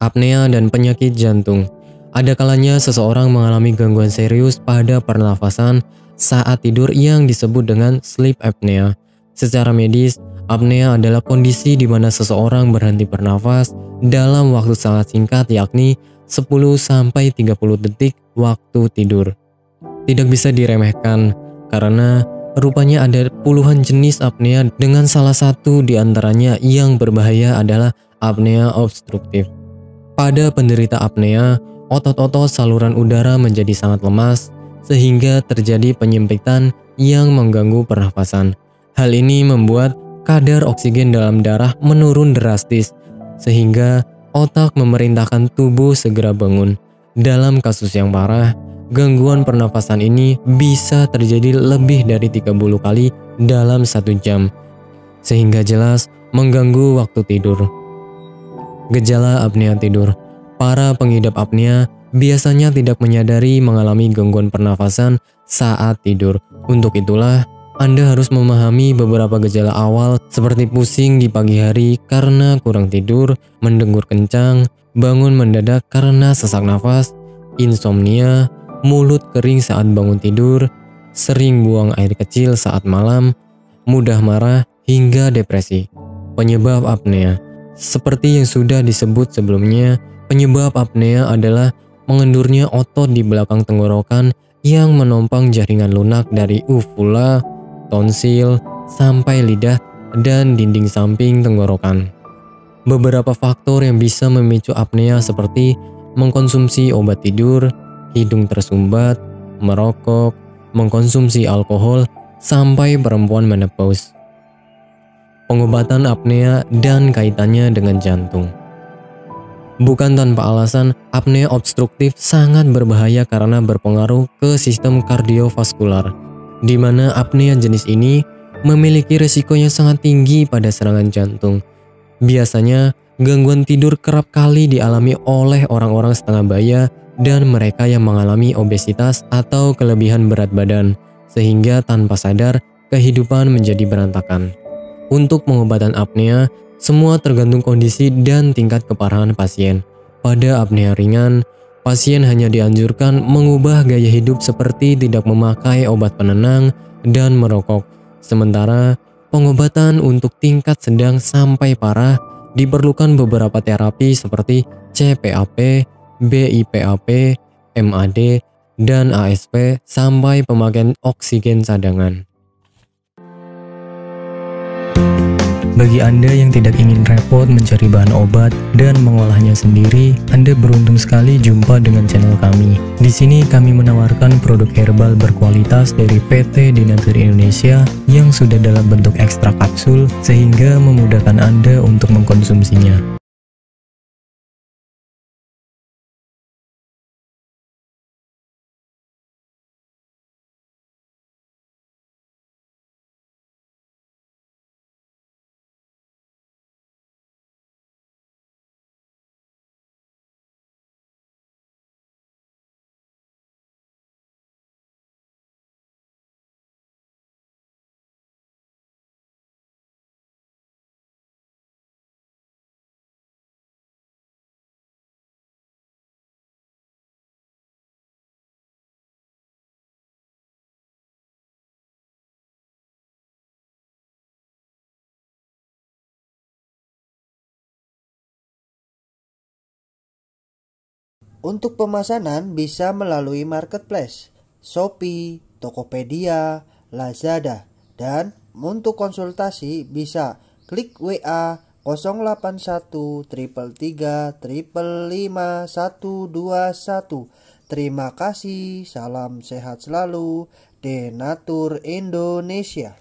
apnea, dan penyakit jantung. Ada kalanya seseorang mengalami gangguan serius pada pernafasan saat tidur yang disebut dengan sleep apnea. Secara medis, apnea adalah kondisi di mana seseorang berhenti bernafas dalam waktu sangat singkat, yakni 10-30 detik waktu tidur. Tidak bisa diremehkan karena rupanya ada puluhan jenis apnea, dengan salah satu di antaranya yang berbahaya adalah apnea obstruktif. Pada penderita apnea, otot-otot saluran udara menjadi sangat lemas sehingga terjadi penyempitan yang mengganggu pernafasan. Hal ini membuat kadar oksigen dalam darah menurun drastis sehingga otak memerintahkan tubuh segera bangun. Dalam kasus yang parah, gangguan pernafasan ini bisa terjadi lebih dari 30 kali dalam 1 jam, sehingga jelas mengganggu waktu tidur. Gejala apnea tidur. Para pengidap apnea biasanya tidak menyadari mengalami gangguan pernafasan saat tidur. Untuk itulah, Anda harus memahami beberapa gejala awal seperti pusing di pagi hari karena kurang tidur, mendengur kencang, bangun mendadak karena sesak nafas, insomnia, mulut kering saat bangun tidur, sering buang air kecil saat malam, mudah marah, hingga depresi. Penyebab apnea. Seperti yang sudah disebut sebelumnya, penyebab apnea adalah mengendurnya otot di belakang tenggorokan yang menopang jaringan lunak dari uvula, tonsil, sampai lidah dan dinding samping tenggorokan. Beberapa faktor yang bisa memicu apnea seperti mengkonsumsi obat tidur, hidung tersumbat, merokok, mengkonsumsi alkohol, sampai perempuan menopause. Pengobatan apnea dan kaitannya dengan jantung. Bukan tanpa alasan, apnea obstruktif sangat berbahaya karena berpengaruh ke sistem kardiovaskular, di mana apnea jenis ini memiliki risiko yang sangat tinggi pada serangan jantung. Biasanya, gangguan tidur kerap kali dialami oleh orang-orang setengah baya dan mereka yang mengalami obesitas atau kelebihan berat badan, sehingga tanpa sadar kehidupan menjadi berantakan. Untuk pengobatan apnea, semua tergantung kondisi dan tingkat keparahan pasien. Pada apnea ringan, pasien hanya dianjurkan mengubah gaya hidup seperti tidak memakai obat penenang dan merokok. Sementara, pengobatan untuk tingkat sedang sampai parah diperlukan beberapa terapi seperti CPAP, BIPAP, MAD, dan ASP sampai pemakaian oksigen cadangan. Bagi Anda yang tidak ingin repot mencari bahan obat dan mengolahnya sendiri, Anda beruntung sekali jumpa dengan channel kami. Di sini kami menawarkan produk herbal berkualitas dari PT Dinatur Indonesia yang sudah dalam bentuk ekstrak kapsul sehingga memudahkan Anda untuk mengkonsumsinya. Untuk pemesanan bisa melalui marketplace, Shopee, Tokopedia, Lazada, dan untuk konsultasi bisa klik WA 081 333 555 121. Terima kasih, salam sehat selalu, Denatur Indonesia.